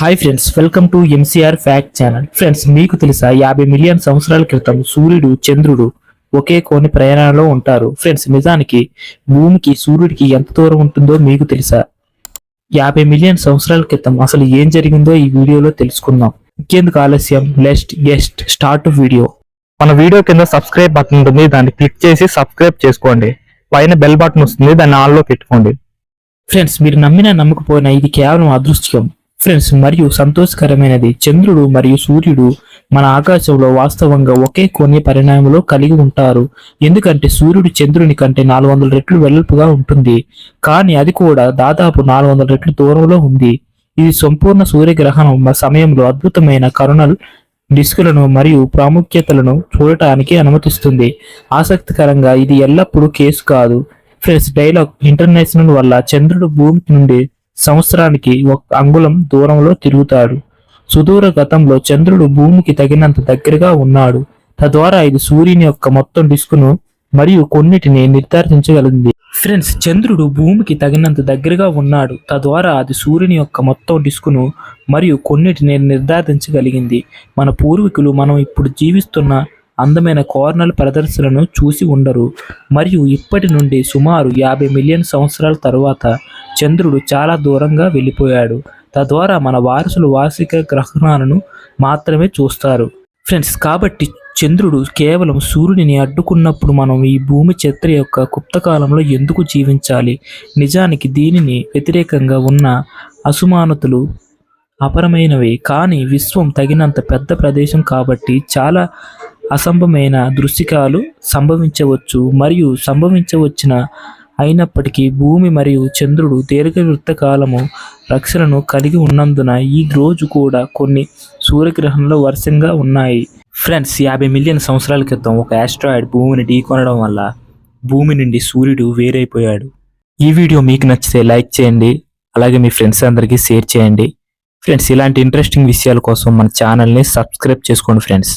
Hi friends, welcome to MCR fact channel. Friends, మీకు తెలుసా 50 million సంవత్సరాల క్రితం సూర్యుడు, చంద్రుడు ఒకే కోణి ప్రయాణంలో ఉంటారు. ఫ్రెండ్స్, నిజానికి భూమికి సూర్యుడికి ఎంత దూరం ఉంటుందో మీకు తెలుసా? 50 మిలియన్ సంవత్సరాల క్రితం అసలు ఏం జరిగిందో ఈ వీడియోలో తెలుసుకుందాం. ఇంకెందుకు ఆలస్యం, లెట్స్ గెట్ స్టార్ట్ వీడియో. మన వీడియో కింద సబ్స్క్రైబ్ బటన్ ఉంటుంది, దాన్ని క్లిక్ చేసి సబ్స్క్రైబ్ చేసుకోండి. పైన బెల్ బటన్ వస్తుంది, దాన్ని ఆన్ లో పెట్టుకోండి. ఫ్రెండ్స్, మీరు నమ్మినా నమ్మకపోయినా ఇది కేవలం అదృష్టం ఫ్రెండ్స్ మరియు సంతోషకరమైనది. చంద్రుడు మరియు సూర్యుడు మన ఆకాశంలో వాస్తవంగా ఒకే కోణీయ పరిణామంలో కలిగి ఉంటారు. ఎందుకంటే సూర్యుడు చంద్రుని కంటే 400 రెట్లు వెడల్పుగా ఉంటుంది, కానీ అది కూడా దాదాపు 400 రెట్లు దూరంలో ఉంది. ఇది సంపూర్ణ సూర్యగ్రహణం సమయంలో అద్భుతమైన కరోనల్ డిస్కులను మరియు ప్రాముఖ్యతలను చూడటానికి అనుమతిస్తుంది. ఆసక్తికరంగా ఇది ఎల్లప్పుడూ కేసు కాదు. ఫ్రెండ్స్, డైలాగ్ ఇంటర్నేషనల్ వల్ల చంద్రుడు భూమి నుండి సంవత్సరానికి 1 అంగుళం దూరంలో తిరుగుతాడు. సుదూర గతంలో చంద్రుడు భూమికి తగినంత దగ్గరగా ఉన్నాడు, తద్వారా ఇది సూర్యుని యొక్క మొత్తం డిస్కును మరియు కొన్నిటిని నిర్ధారించగలిగింది. ఫ్రెండ్స్, చంద్రుడు భూమికి తగినంత దగ్గరగా ఉన్నాడు, తద్వారా అది సూర్యుని యొక్క మొత్తం డిస్కును మరియు కొన్నిటిని నిర్ధారించగలిగింది. మన పూర్వీకులు మనం ఇప్పుడు జీవిస్తున్న అందమైన కోర్నల్ ప్రదర్శనను చూసి ఉండరు, మరియు ఇప్పటి నుండి సుమారు 50 మిలియన్ సంవత్సరాల తరువాత చంద్రుడు చాలా దూరంగా వెళ్ళిపోయాడు. తద్వారా మన వారసులు వార్షిక గ్రహణాలను మాత్రమే చూస్తారు. ఫ్రెండ్స్, కాబట్టి చంద్రుడు కేవలం సూర్యుడిని అడ్డుకున్నప్పుడు మనం ఈ భూమి చరిత్ర యొక్క గుప్తకాలంలో ఎందుకు జీవించాలి? నిజానికి దీనిని వ్యతిరేకంగా ఉన్న అసమానతలు అపరమైనవి, కానీ విశ్వం తగినంత పెద్ద ప్రదేశం కాబట్టి చాలా అసంభవమైన దృశ్యకాలు సంభవించవచ్చు మరియు సంభవించవచ్చిన అయినప్పటికీ భూమి మరియు చంద్రుడు దీర్ఘవృత్త కాలము రక్షణను కలిగి ఉన్నందున ఈ రోజు కూడా కొన్ని సూర్యగ్రహణాలు వరుసగా ఉన్నాయి. ఫ్రెండ్స్, 50 మిలియన్ సంవత్సరాల క్రితం ఒక ఆస్ట్రాయిడ్ భూమిని ఢీకొనడం వల్ల భూమి నుండి సూర్యుడు వేరైపోయాడు. ఈ వీడియో మీకు నచ్చితే లైక్ చేయండి, అలాగే మీ ఫ్రెండ్స్ అందరికీ షేర్ చేయండి. ఫ్రెండ్స్, ఇలాంటి ఇంట్రెస్టింగ్ విషయాల కోసం మన ఛానల్ని సబ్స్క్రైబ్ చేసుకోండి ఫ్రెండ్స్.